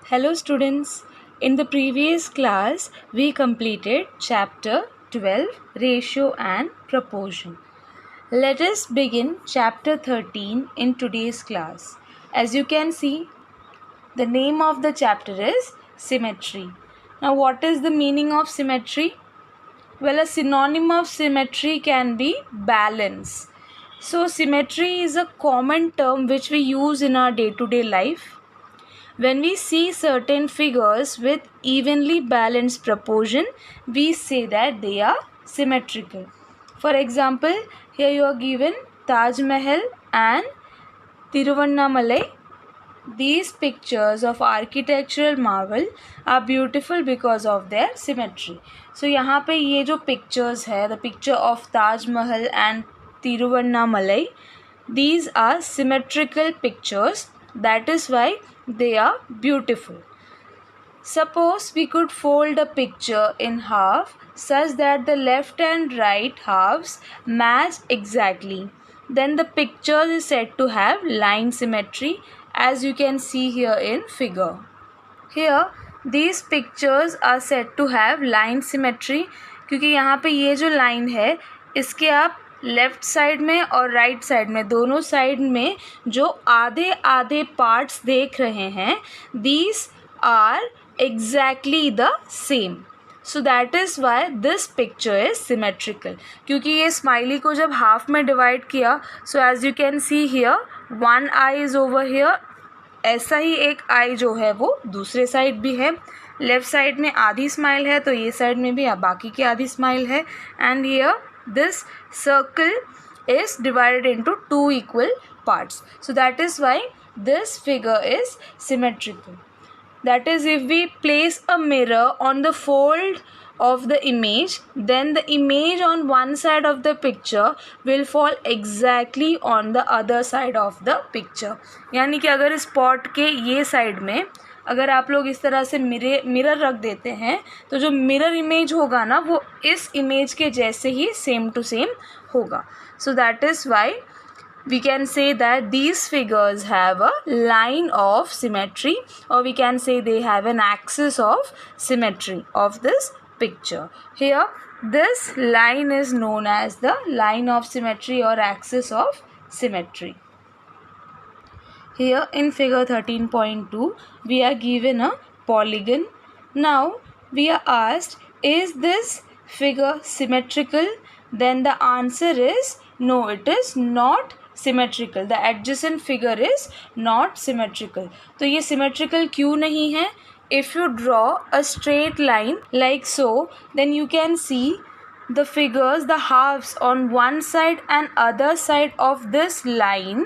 Hello students, in the previous class we completed chapter 12 ratio and proportion. Let us begin chapter 13 in today's class. As you can see, the name of the chapter is symmetry. Now what is the meaning of symmetry? Well, a synonym of symmetry can be balance. So symmetry is a common term which we use in our day-to-day life. When we see certain figures with evenly balanced proportion, we say that they are symmetrical. For example, here you are given Taj Mahal and Tiruvannamalai. These pictures of architectural marvel are beautiful because of their symmetry. So यहाँ पे ये जो pictures है, the picture of Taj Mahal and Tiruvannamalai, these are symmetrical pictures. That is why they are beautiful. Suppose we could fold a picture in half such that the left and right halves match exactly. Then the picture is said to have line symmetry, as you can see here in figure. Here these pictures are said to have line symmetry क्योंकि यहाँ पे ये जो line है इसके आप left side में और राइट साइड में दोनों साइड में जो आधे आधे पार्ट्स देख रहे हैं these are exactly the same. So that is why this picture is symmetrical. क्योंकि ये स्माइली को जब हाफ में डिवाइड किया so as you can see here one eye is over here, ऐसा ही एक आई जो है वो दूसरे साइड भी है. लेफ्ट साइड में आधी स्माइल है तो ये साइड में भी बाकी की आधी स्माइल है. And here this circle is divided into two equal parts. So that is why this figure is symmetrical. That is, if we place a mirror on the fold of the image, then the image on one side of the picture will fall exactly on the other side of the picture. यानी कि अगर इस pot के ये side में अगर आप लोग इस तरह से मिरर रख देते हैं तो जो मिरर इमेज होगा ना वो इस इमेज के जैसे ही सेम टू सेम होगा. So that is why we can say that these figures have a line of symmetry, or we can say they have an axis of symmetry of this picture. Here this line is known as the line of symmetry or axis of symmetry. Here in figure 13.2 we are given a polygon. Now we are asked, is this figure symmetrical? Then the answer is no, it is not symmetrical. The adjacent figure is not symmetrical. तो ये symmetrical क्यों नहीं है? If you draw a straight line like so, then you can see the figures, the halves on one side and other side of this line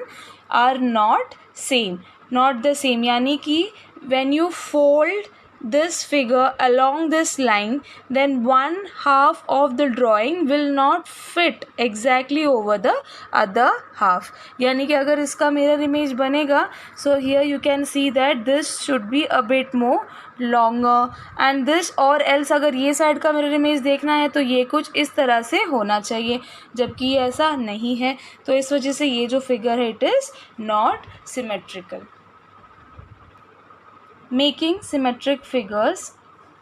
are not same. Not the same. यानी कि when you fold this figure along this line, then one half of the drawing will not fit exactly over the other half. यानी कि अगर इसका mirror image बनेगा, so here you can see that this should be a bit more longer and this, और else अगर ये side का mirror image देखना है तो ये कुछ इस तरह से होना चाहिए, जबकि ये ऐसा नहीं है. तो इस वजह से ये जो figure है it is not symmetrical. Making symmetric figures,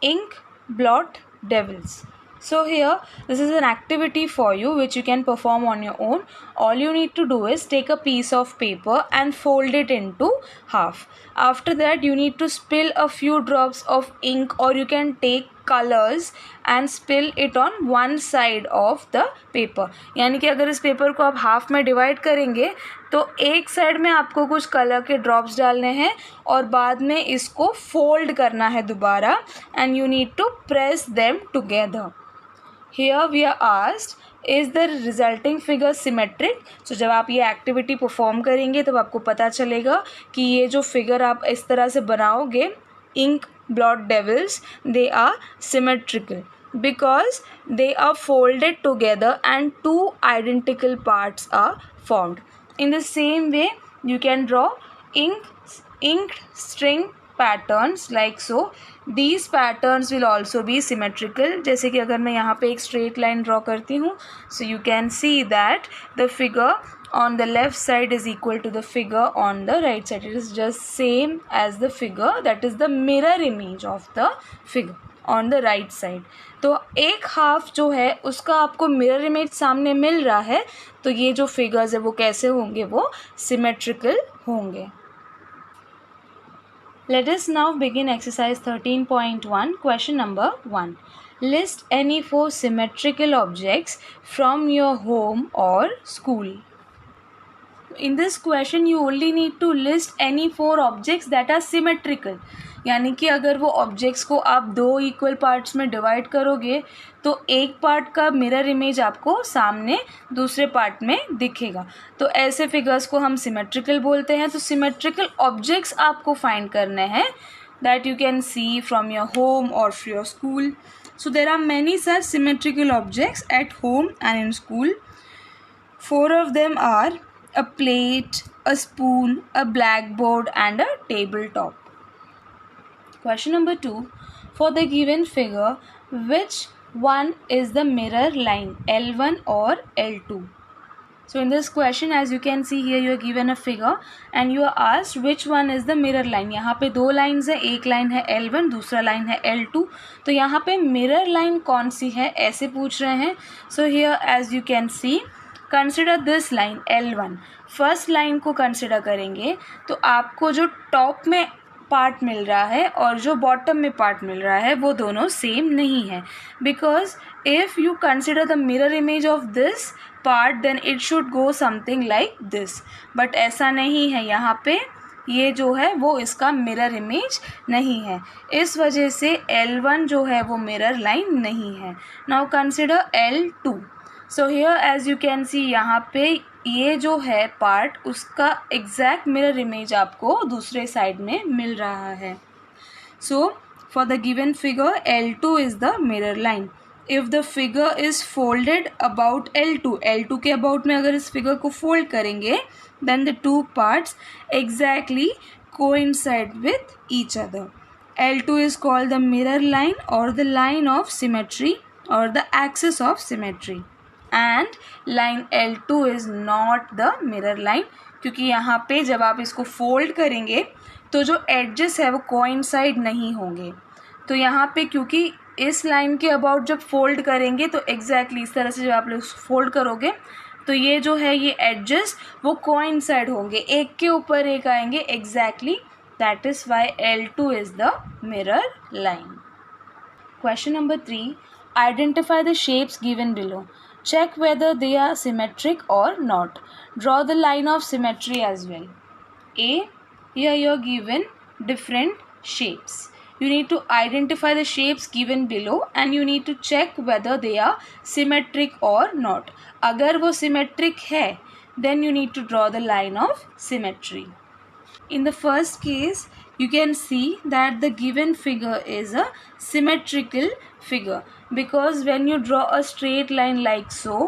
ink blot devils. So here this is an activity for you which you can perform on your own. All you need to do is take a piece of paper and fold it into half. After that you need to spill a few drops of ink, or you can take colors and spill it on one side of the paper. यानी कि अगर इस paper को आप half में divide करेंगे तो एक साइड में आपको कुछ कलर के ड्रॉप्स डालने हैं और बाद में इसको फोल्ड करना है दोबारा, and you need to press them together. Here we are asked, is the resulting figure symmetric? So जब आप ये एक्टिविटी परफॉर्म करेंगे तब आपको पता चलेगा कि ये जो फिगर आप इस तरह से बनाओगे, ink blot devils, they are symmetrical because they are folded together and two identical parts are formed. In the same way you can draw inked string patterns like so. These patterns will also be symmetrical. जैसे कि अगर मैं यहाँ पे एक straight line draw करती हूँ, so you can see that the figure on the left side is equal to the figure on the right side. It is just same as the figure, that is the mirror image of the figure on the right side. तो एक half जो है उसका आपको mirror image सामने मिल रहा है, तो ये जो फिगर्स है वो कैसे होंगे, वो सिमेट्रिकल होंगे. Let us now begin exercise 13.1. Question number 1. List any 4 symmetrical objects from your home or school. In this question you only need to list any 4 objects that are symmetrical. यानी कि अगर वो ऑब्जेक्ट्स को आप 2 equal parts में divide करोगे तो एक पार्ट का मिरर इमेज आपको सामने दूसरे पार्ट में दिखेगा. तो ऐसे फिगर्स को हम सिमेट्रिकल बोलते हैं. तो सिमेट्रिकल ऑब्जेक्ट्स आपको फाइंड करने हैं that you can see from your home और from your school. So there are many such symmetrical objects at home and in school. 4 of them are a plate, a spoon, a blackboard and a tabletop. Question number 2. For the given figure, which one is the mirror line, L1 or L2? So in this question, as you can see here, you are given a figure and you are asked which one is the mirror line. यहाँ पे 2 lines है, एक line है L1, दूसरा line है L2. तो यहाँ पे मिरर लाइन कौन सी है ऐसे पूछ रहे हैं. So here as you can see, consider this line L1. First line को कंसिडर करेंगे तो आपको जो टॉप में पार्ट मिल रहा है और जो बॉटम में पार्ट मिल रहा है वो दोनों सेम नहीं है. Because if you consider the mirror image of this part then it should go something like this. But ऐसा नहीं है, यहाँ पे ये जो है वो इसका मिरर इमेज नहीं है. इस वजह से L1 जो है वो मिरर लाइन नहीं है. Now consider L2. So here as you can see यहाँ पे ये जो है पार्ट उसका एग्जैक्ट मिरर इमेज आपको दूसरे साइड में मिल रहा है. So for the given figure L2 is the mirror line. If the figure is folded about L2 के अबाउट में अगर इस फिगर को फोल्ड करेंगे then the 2 parts exactly coincide with each other. L2 is called the mirror line और the line of symmetry और the axis of symmetry. And line L2 is not the mirror line, क्योंकि यहाँ पे जब आप इसको fold करेंगे तो जो एडजेस है वो कोइंसाइड नहीं होंगे. तो यहाँ पे क्योंकि इस लाइन के अबाउट जब फोल्ड करेंगे तो एग्जैक्टली इस तरह से जब आप लोग फोल्ड करोगे तो ये जो है ये एडजेस वो कोइंसाइड होंगे, एक के ऊपर एक आएंगे exactly. That is why L2 is the mirror line. Question number 3. Identify the shapes given below. Check whether they are symmetric or not. Draw the line of symmetry as well. A. Here you are given different shapes. You need to identify the shapes given below and you need to check whether they are symmetric or not. अगर वो symmetric है then you need to draw the line of symmetry. In the first case, you can see that the given figure is a symmetrical figure, because when you draw a straight line like so,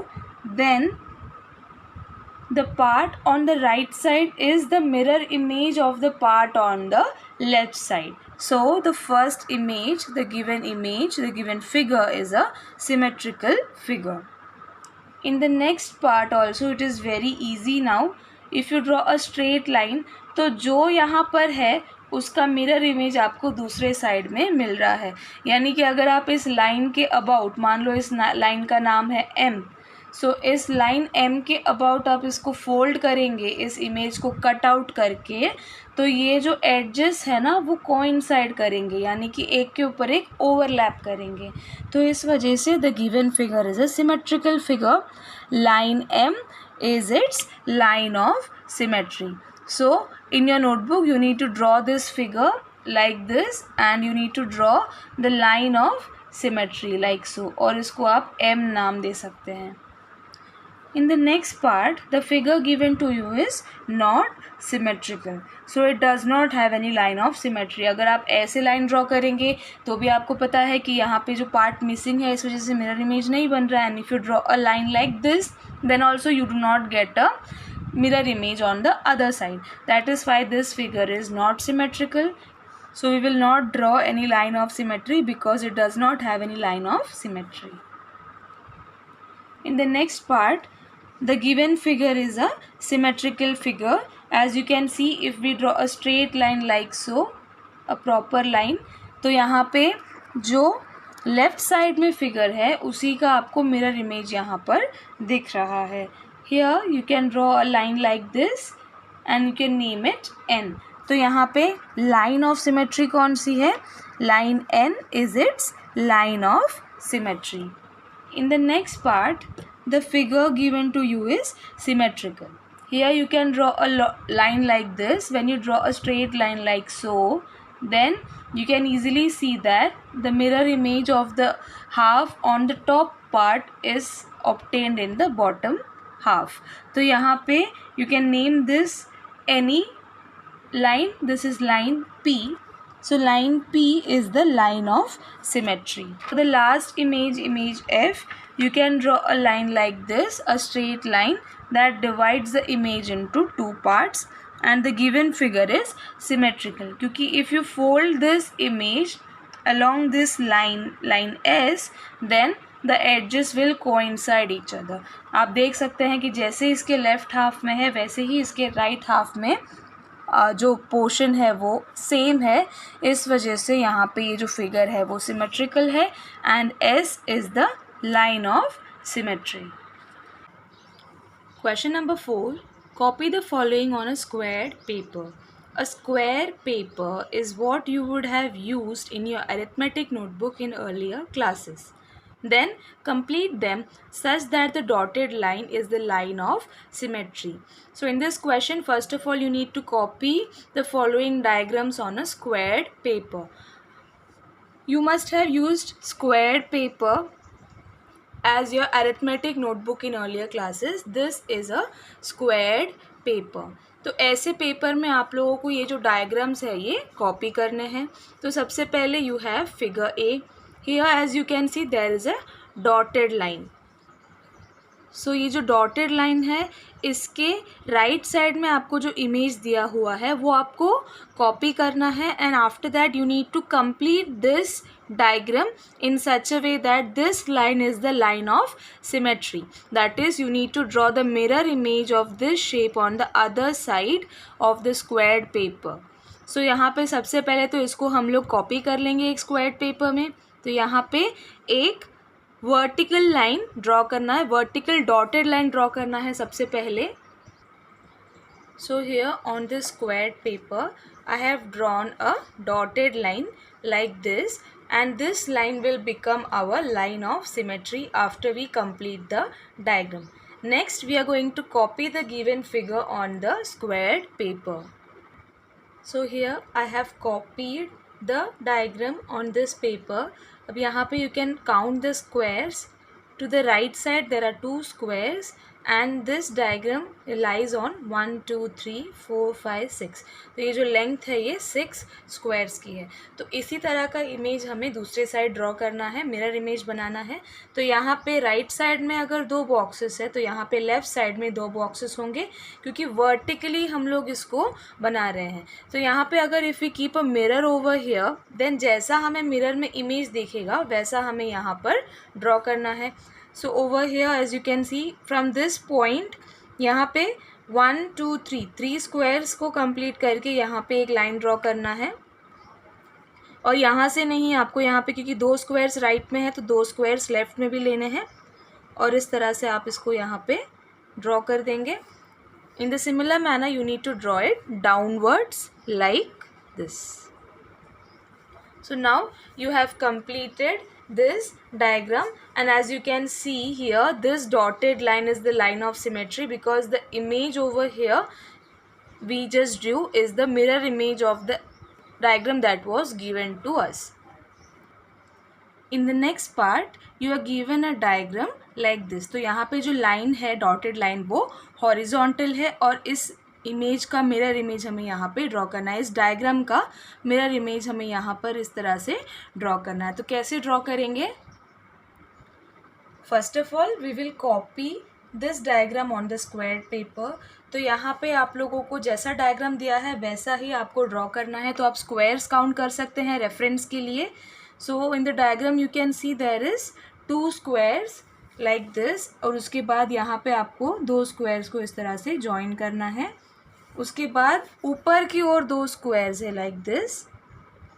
then the part on the right side is the mirror image of the part on the left side. So the first image, the given figure is a symmetrical figure. In the next part also it is very easy now. If you draw a straight line, तो जो यहाँ पर है उसका mirror image आपको दूसरे side में मिल रहा है. यानी कि अगर आप इस लाइन के अबाउट, मान लो इस लाइन का नाम है M, सो इस लाइन M के अबाउट आप इसको फोल्ड करेंगे, इस इमेज को कट आउट करके, तो ये जो एडजेस है ना वो कोइंसाइड करेंगे, यानी कि एक के ऊपर एक ओवरलैप करेंगे. तो इस वजह से the given figure is a symmetrical figure. Line M is its line of symmetry. So in your notebook you need to draw this figure like this and you need to draw the line of symmetry like so, और इसको आप M नाम दे सकते हैं. In the next part, the figure given to you is not symmetrical, so it does not have any line of symmetry. अगर आप ऐसे line draw करेंगे तो भी आपको पता है कि यहाँ पे जो पार्ट मिसिंग है इस वजह से मिरर इमेज नहीं बन रहा है. And if you draw a line like this then also you do not get a mirror image on the other side. That is why this figure is not symmetrical. So we will not draw any line of symmetry because it does not have any line of symmetry. In the next part, The given figure is a symmetrical figure. As you can see, if we draw a straight line like so, a proper line, तो यहाँ पे जो left side में figure है उसी का आपको mirror image यहाँ पर दिख रहा है. Here you can draw a line like this and you can name it N. तो यहाँ पे line of symmetry कौन सी है? Line N is its line of symmetry. In the next part, the figure given to you is symmetrical. Here you can draw a line like this. When you draw a straight line like so, then you can easily see that the mirror image of the half on the top part is obtained in the bottom half. तो यहाँ पे you can name this any line. This is line P. So line P is the line of symmetry. For the last image, image F, you can draw a line like this, a straight line that divides the image into two parts, and the given figure is symmetrical. क्योंकि if you fold this image along this line, line S, then the edges will coincide each other. आप देख सकते हैं कि जैसे इसके left half में है वैसे ही इसके राइट हाफ में जो पोर्शन है वो सेम है. इस वजह से यहाँ पे ये जो फिगर है वो सिमेट्रिकल है and S is the line of symmetry. Question number 4. Copy the following on a squared paper. A square paper is what you would have used in your arithmetic notebook in earlier classes. Then complete them such that the dotted line is the line of symmetry. So in this question, first of all, you need to copy the following diagrams on a squared paper. You must have used squared paper as your arithmetic notebook in earlier classes. This is a squared paper. तो ऐसे paper में आप लोगों को ये जो diagrams है ये कॉपी करने हैं. तो सबसे पहले you have figure A. Here as you can see there is a dotted line. So ये जो डॉटेड लाइन है इसके राइट साइड में आपको जो इमेज दिया हुआ है वो आपको कॉपी करना है and after that you need to complete this diagram in such a way that this line is the line of symmetry. That is, you need to draw the mirror image of this shape on the other side of the squared paper. So यहाँ पे सबसे पहले तो इसको हम लोग copy कर लेंगे एक स्क्वायर्ड पेपर में. तो यहाँ पे एक वर्टिकल लाइन ड्रॉ करना है, वर्टिकल डॉटेड लाइन ड्रॉ करना है सबसे पहले. So here on this squared paper I have drawn a dotted line like this, and this line will become our line of symmetry after we complete the diagram. Next we are going to copy the given figure on the squared paper. So here I have copied the diagram on this paper. अब यहाँ पे you can count the squares. To the right side there are 2 squares and this diagram lies on 1 2 3 4 5 6. तो ये जो length है ये 6 squares की है. तो इसी तरह का इमेज हमें दूसरे साइड ड्रॉ करना है, मिरर इमेज बनाना है. तो यहाँ पे राइट साइड में अगर 2 बॉक्सेस है तो यहाँ पे लेफ़्ट साइड में 2 बॉक्सेस होंगे क्योंकि वर्टिकली हम लोग इसको बना रहे हैं. तो यहाँ पे अगर if we keep a mirror over here then जैसा हमें मिरर में इमेज दिखेगा वैसा हमें यहाँ पर ड्रॉ करना है. So over here as you can see from this point यहाँ पे 1 2 3 स्क्वायर्स को कंप्लीट करके यहाँ पे एक लाइन ड्रॉ करना है. और यहाँ से नहीं, आपको यहाँ पे क्योंकि 2 स्क्वायर्स राइट में है तो 2 स्क्वायर्स लेफ्ट में भी लेने हैं और इस तरह से आप इसको यहाँ पे ड्रॉ कर देंगे. In the similar manner you need to draw it downwards like this. So now you have completed this diagram and as you can see here this dotted line is the line of symmetry because the image over here we just drew is the mirror image of the diagram that was given to us. In the next part you are given a diagram like this. तो यहाँ पे जो line है dotted line वो horizontal है और इस image का मिरर इमेज हमें यहाँ पे ड्रॉ करना है. इस डायग्राम का मिरर इमेज हमें यहाँ पर इस तरह से ड्रॉ करना है. तो कैसे ड्रॉ करेंगे? First of all we will copy this diagram on the squared paper. तो यहाँ पे आप लोगों को जैसा डायग्राम दिया है वैसा ही आपको ड्रॉ करना है. तो आप स्क्वायर्स काउंट कर सकते हैं रेफरेंस के लिए. So in the diagram you can see there is 2 squares like this, और उसके बाद यहाँ पे आपको दो स्क्वायर्स को इस तरह से ज्वाइन करना है। उसके बाद ऊपर की ओर दो स्क्वायर्स है like this,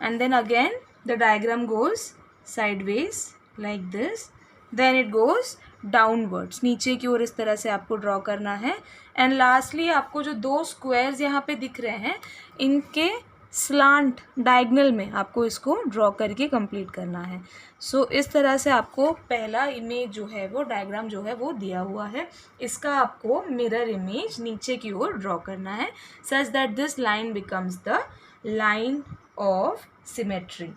and then again the diagram goes sideways like this, then it goes downwards, नीचे की ओर इस तरह से आपको ड्रॉ करना है। एंड लास्टली आपको जो दो स्क्वायर्स यहाँ पे दिख रहे हैं इनके स्लांट डायगनल में आपको इसको ड्रॉ करके कंप्लीट करना है। सो इस तरह से आपको पहला इमेज जो है वो डायग्राम जो है वो दिया हुआ है, इसका आपको मिरर इमेज नीचे की ओर ड्रॉ करना है such that this line becomes the line of symmetry.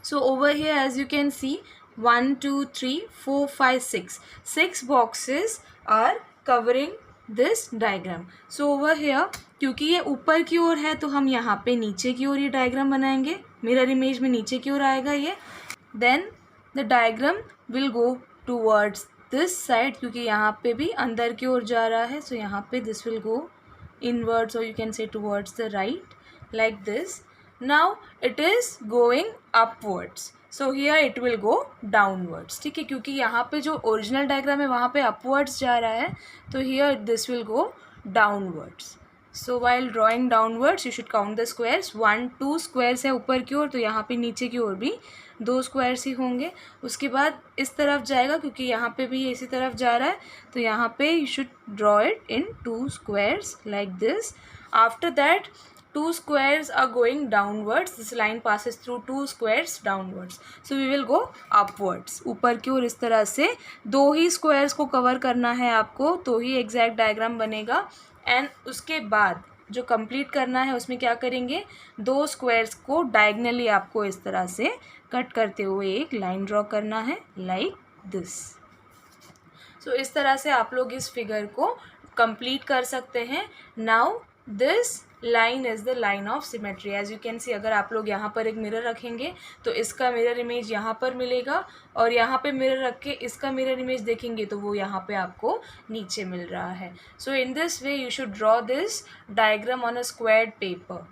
So over here as you can see 1 2 3 4 5 6 boxes are covering this diagram. So over here क्योंकि ये ऊपर की ओर है तो हम यहाँ पे नीचे की ओर ये डायग्राम बनाएंगे, मिरर इमेज में नीचे की ओर आएगा ये। Then the diagram will go towards this side क्योंकि यहाँ पे भी अंदर की ओर जा रहा है, so यहाँ पे this will go inwards or you can say towards the right like this. Now it is going upwards, so here it will go downwards. ठीक है, क्योंकि यहाँ पे जो ओरिजिनल डायग्राम है वहाँ पे upwards जा रहा है तो here this will go downwards. So while drawing downwards you should count the squares. 1 2 squares है ऊपर की ओर तो यहाँ पे नीचे की ओर भी दो स्क्वायर्स ही होंगे। उसके बाद इस तरफ जाएगा क्योंकि यहाँ पे भी इसी तरफ जा रहा है तो यहाँ पे you should draw it in 2 squares like this. After that 2 squares are going downwards, this line passes through 2 squares downwards, so we will go upwards. ऊपर की ओर इस तरह से दो ही स्क्वायर्स को कवर करना है आपको तो ही एग्जैक्ट डायग्राम बनेगा। एंड उसके बाद जो कंप्लीट करना है उसमें क्या करेंगे, दो स्क्वायर्स को डायगनली आपको इस तरह से कट करते हुए एक लाइन ड्रॉ करना है लाइक दिस। सो इस तरह से आप लोग इस फिगर को कंप्लीट कर सकते हैं। Now this line is the line of symmetry. As you can see अगर आप लोग यहाँ पर एक मिरर रखेंगे तो इसका मिरर इमेज यहाँ पर मिलेगा और यहाँ पे मिरर रख के इसका मिरर इमेज देखेंगे तो वो यहाँ पे आपको नीचे मिल रहा है। So in this way you should draw this diagram on a squared paper.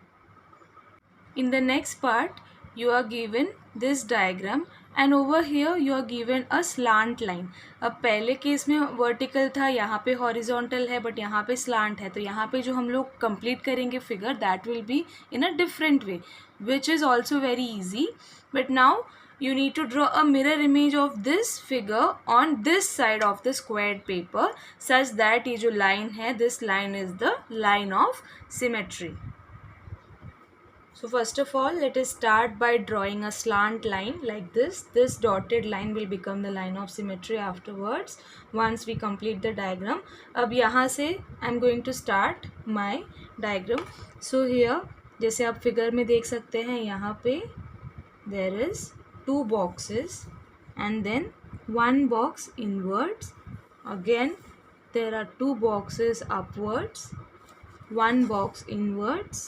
In the next part you are given this diagram and over here you are given a slant line. अब पहले case में vertical था, यहाँ पे horizontal है but यहाँ पे slant है, तो यहाँ पे जो हम लोग कंप्लीट करेंगे figure that will be in a different way which is also very easy. But now you need to draw a mirror image of this figure on this side of the squared paper such that ये जो line है this line is the line of symmetry. So first of all let us start by drawing a slant line like this. This dotted line will become the line of symmetry afterwards once we complete the diagram. अब यहाँ से I am going to start my diagram. So here जैसे आप figure में देख सकते हैं यहाँ पे there is two boxes and then one box inwards, again there are two boxes upwards, one box inwards,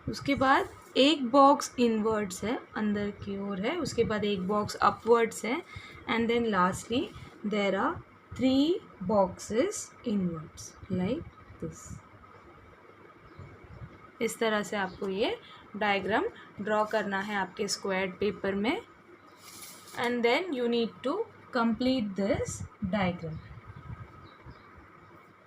उसके बाद एक बॉक्स इनवर्ड्स है अंदर की ओर है, उसके बाद एक बॉक्स अपवर्ड्स है and then lastly there are 3 boxes inwards like this. इस तरह से आपको ये डायग्राम ड्रॉ करना है आपके स्क्वायर्ड पेपर में and then you need to complete this diagram.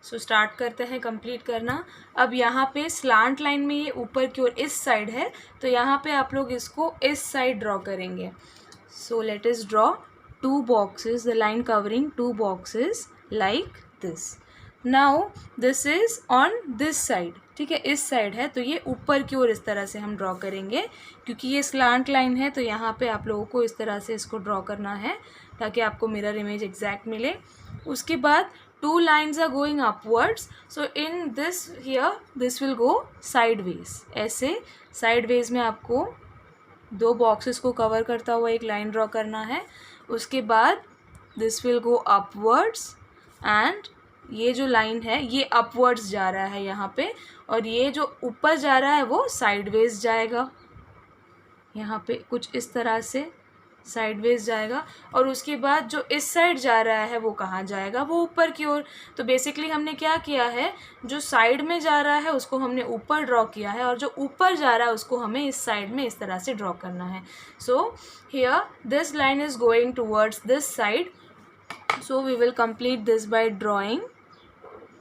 So start करते हैं कंप्लीट करना। अब यहाँ पे स्लांट लाइन में ये ऊपर की ओर इस साइड है तो यहाँ पे आप लोग इसको इस साइड ड्रॉ करेंगे। So let us draw 2 boxes, the line covering 2 boxes like this. Now this is on this side, ठीक है, इस साइड है तो ये ऊपर की ओर इस तरह से हम ड्रॉ करेंगे क्योंकि ये स्लांट लाइन है तो यहाँ पे आप लोगों को इस तरह से इसको ड्रॉ करना है ताकि आपको मिरर इमेज एग्जैक्ट मिले। उसके बाद 2 lines are going upwards, so in this here this will go sideways. ऐसे sideways में आपको 2 boxes को कवर करता हुआ एक लाइन ड्रॉ करना है। उसके बाद this will go upwards and ये जो लाइन है ये अपवर्ड्स जा रहा है यहाँ पे और ये जो ऊपर जा रहा है वो साइडवेज जाएगा, यहाँ पे कुछ इस तरह से साइडवेज जाएगा और उसके बाद जो इस साइड जा रहा है वो कहाँ जाएगा, वो ऊपर की ओर। तो बेसिकली हमने क्या किया है, जो साइड में जा रहा है उसको हमने ऊपर ड्रॉ किया है और जो ऊपर जा रहा है उसको हमें इस साइड में इस तरह से ड्रॉ करना है। So here this line is going towards this side So we will complete this by drawing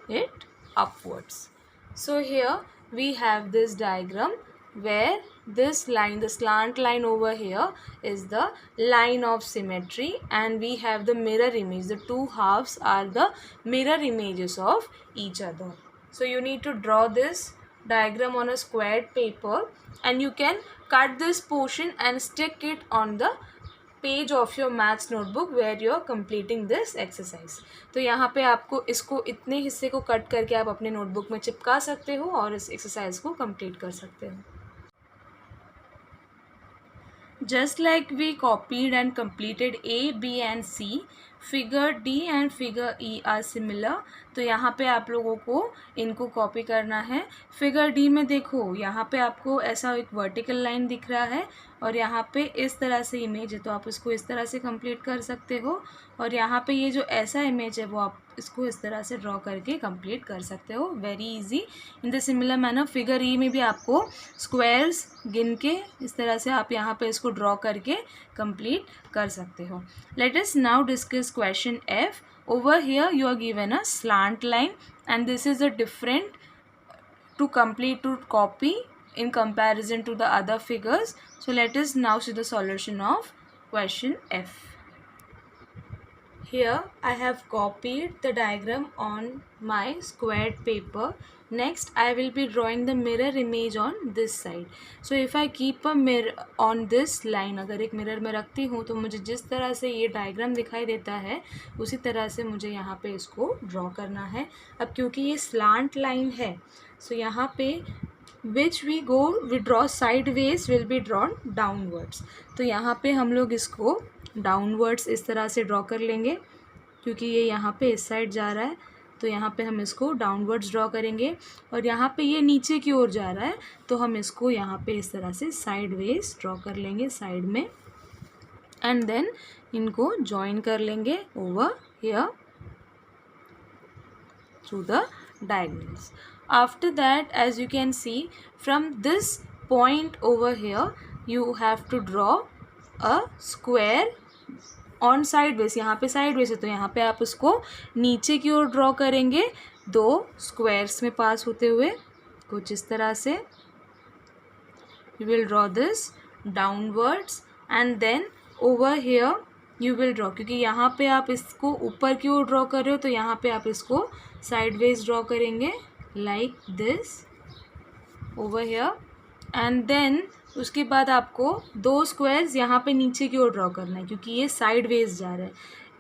it upwards. So here we have this diagram where this line, the slant line over here, is the line of symmetry, and we have the mirror image. The two halves are the mirror images of each other. So you need to draw this diagram on a squared paper, and you can cut this portion and stick it on the page of your maths notebook where you are completing this exercise. तो यहाँ पे आपको इसको इतने हिस्से को cut करके आप अपने नोटबुक में चिपका सकते हो और इस एक्सरसाइज को कंप्लीट कर सकते हो. Just like we copied and completed A, B and C, figure D and figure E are similar. तो यहाँ पे आप लोगों को इनको कॉपी करना है. फिगर डी में देखो, यहाँ पे आपको ऐसा एक वर्टिकल लाइन दिख रहा है और यहाँ पे इस तरह से इमेज है, तो आप इसको इस तरह से कंप्लीट कर सकते हो. और यहाँ पे ये जो ऐसा इमेज है वो आप इसको इस तरह से ड्रॉ करके कंप्लीट कर सकते हो. Very easy. In the similar manner figure ई में भी आपको स्क्वायर्स गिन के इस तरह से आप यहाँ पे इसको ड्रॉ करके कंप्लीट कर सकते हो. Let us now discuss question F. Over here you are given a slant line and this is a different to complete to copy in comparison to the other figures. So let us now see the solution of question F. Here I have copied the diagram on my squared paper. Next I will be drawing the mirror image on this side. So if I keep a mirror on this line, अगर एक mirror में रखती हूँ तो मुझे जिस तरह से ये डायग्राम दिखाई देता है उसी तरह से मुझे यहाँ पे इसको ड्रॉ करना है. अब क्योंकि ये स्लांट लाइन है, सो यहाँ पे which we draw sideways will be drawn downwards. तो यहाँ पे हम लोग इसको डाउनवर्ड्स इस तरह से ड्रॉ कर लेंगे क्योंकि ये यहाँ पे इस साइड जा रहा है, तो यहाँ पे हम इसको डाउनवर्ड्स ड्रॉ करेंगे. और यहाँ पे ये नीचे की ओर जा रहा है तो हम इसको यहाँ पे इस तरह से साइडवेज ड्रॉ कर लेंगे साइड में, एंड देन इनको जॉइन कर लेंगे over here through the diagonals. After that, as you can see, from this point over here you have to draw a square on sideways. यहाँ पे sideways है तो यहाँ पे आप उसको नीचे की ओर ड्रॉ करेंगे दो स्क्वायर्स में पास होते हुए कुछ इस तरह से. You will draw this downwards and then over here you will draw, क्योंकि यहाँ पे आप इसको ऊपर की ओर ड्रॉ कर रहे हो तो यहाँ पे आप इसको sideways ड्रॉ करेंगे like this over here, and then उसके बाद आपको दो स्क्वायर्स यहाँ पे नीचे की ओर ड्रॉ करना है क्योंकि ये साइडवेज जा रहा है.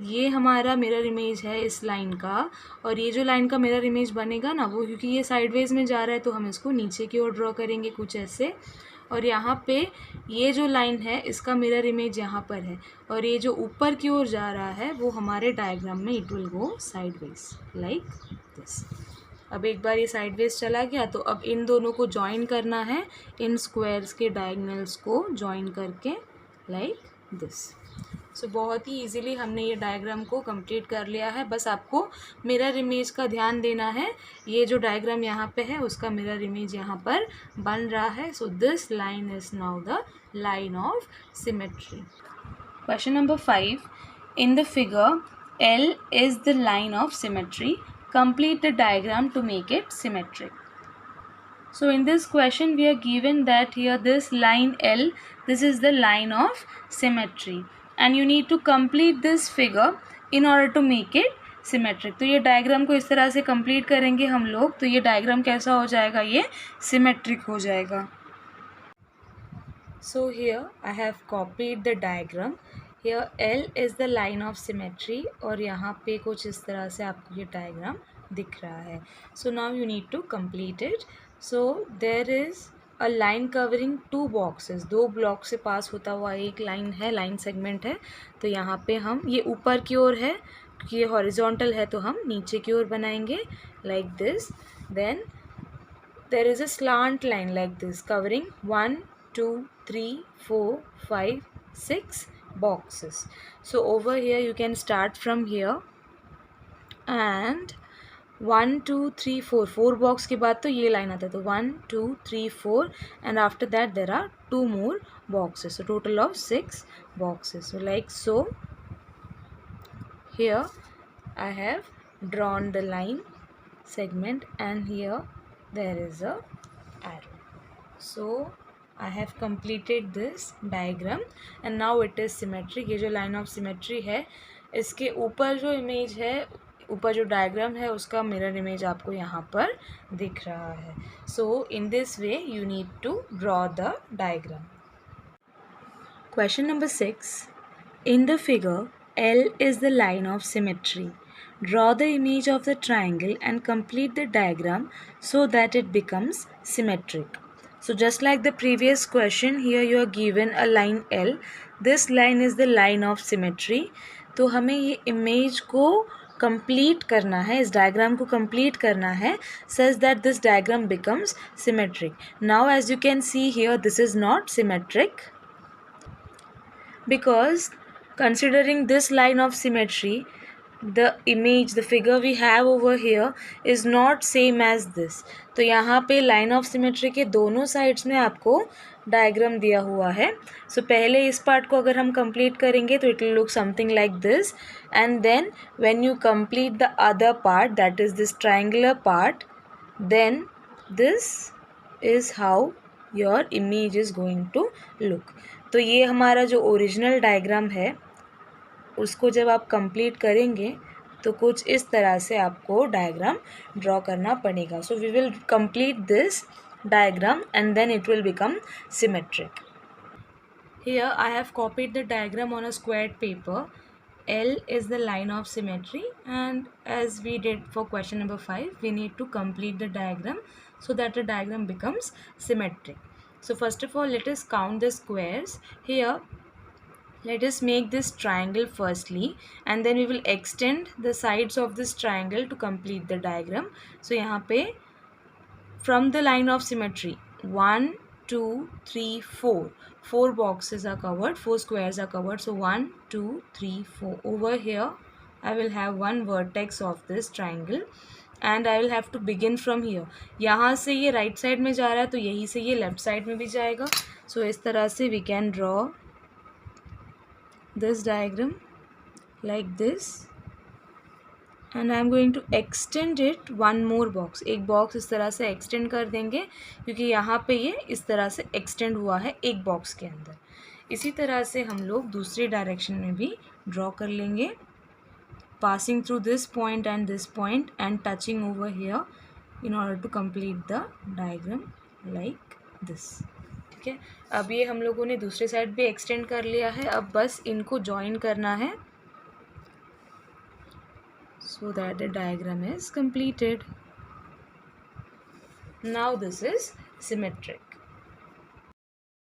ये हमारा मिरर इमेज है इस लाइन का, और ये जो लाइन का मिरर इमेज बनेगा ना वो क्योंकि ये साइडवेज में जा रहा है तो हम इसको नीचे की ओर ड्रॉ करेंगे कुछ ऐसे. और यहाँ पे ये जो लाइन है इसका मिरर इमेज यहाँ पर है, और ये जो ऊपर की ओर जा रहा है वो हमारे डायग्राम में it will go sideways like this. अब एक बार ये साइडवेज चला गया तो अब इन दोनों को जॉइन करना है, इन स्क्वायर्स के डायगोनल्स को जॉइन करके लाइक दिस. सो बहुत ही इजीली हमने ये डायग्राम को कंप्लीट कर लिया है. बस आपको मिरर इमेज का ध्यान देना है. ये जो डायग्राम यहाँ पे है उसका मिरर इमेज यहाँ पर बन रहा है. So this line is now the line of symmetry. Question number 5. In the figure L is the line of symmetry. Complete the diagram to make it symmetric. So in this question we are given that here this line L, this is the line of symmetry and you need to complete this figure in order to make it symmetric. तो ये diagram को इस तरह से complete करेंगे हम लोग तो ये डायग्राम कैसा हो जाएगा, ये सिमेट्रिक हो जाएगा. So here I have copied the diagram. Here L is the line of symmetry और यहाँ पे कुछ इस तरह से आपको ये डायग्राम दिख रहा है. So now you need to complete it. So there is a line covering two boxes. दो ब्लॉक से पास होता हुआ एक लाइन है, लाइन सेगमेंट है. तो यहाँ पे हम ये ऊपर की ओर है क्योंकि ये हॉरिजॉन्टल है तो हम नीचे की ओर बनाएंगे like this. Then there is a slant line like this covering 1, 2, 3, 4, 5, 6 boxes. So over here you can start from here and 1, 2, 3, 4 4 box के बाद तो ये लाइन आता है तो 1, 2, 3, 4 and after that there are 2 more boxes. So total of 6 boxes. So like so here I have drawn the line segment and here there is a arrow. So I have completed this diagram and now it is symmetric. ये जो line of symmetry है इसके ऊपर जो image है, ऊपर जो diagram है उसका mirror image आपको यहाँ पर दिख रहा है. So in this way you need to draw the diagram. Question number 6. In the figure, L is the line of symmetry. Draw the image of the triangle and complete the diagram so that it becomes symmetric. So just like the previous question, here you are given a line L. This line is the line of symmetry. तो हमें ये image को complete करना है, इस diagram को complete करना है such that this diagram becomes symmetric. Now as you can see here, this is not symmetric because considering this line of symmetry, the image, the figure we have over here is not same as this. तो यहाँ पे line of symmetry के दोनों sides में आपको diagram दिया हुआ है. So पहले इस part को अगर हम complete करेंगे तो it will look something like this, and then when you complete the other part, that is this triangular part, then this is how your image is going to look. तो ये हमारा जो original diagram है उसको जब आप complete करेंगे तो कुछ इस तरह से आपको डायग्राम ड्रॉ करना पड़ेगा. So we will complete this diagram and then it will become symmetric. Here I have copied the diagram on a squared paper. L is the line of symmetry, and as we did for question number 5, we need to complete the diagram so that the diagram becomes symmetric. So first of all, let us count the squares. Here let us make this triangle firstly, and then we will extend the sides of this triangle to complete the diagram. So यहाँ पे from the line of symmetry 1 2 3 4 boxes are covered, 4 squares are covered. So 1 2 3 4. Over here I will have one vertex of this triangle and I will have to begin from here. यहाँ से ये right side में जा रहा है तो यहीं से ये left side में भी जाएगा. So इस तरह से we can draw this diagram like this, and I am going to extend it one more box. एक box इस तरह से extend कर देंगे क्योंकि यहाँ पे ये इस तरह से extend हुआ है एक box के अंदर. इसी तरह से हम लोग दूसरी डायरेक्शन में भी ड्रॉ कर लेंगे, passing through this point and touching over here in order to complete the diagram like this. ठीक है, अब ये हम लोगों ने दूसरे साइड भी एक्सटेंड कर लिया है. अब बस इनको जॉइन करना है so that the diagram is completed. Now this is symmetric.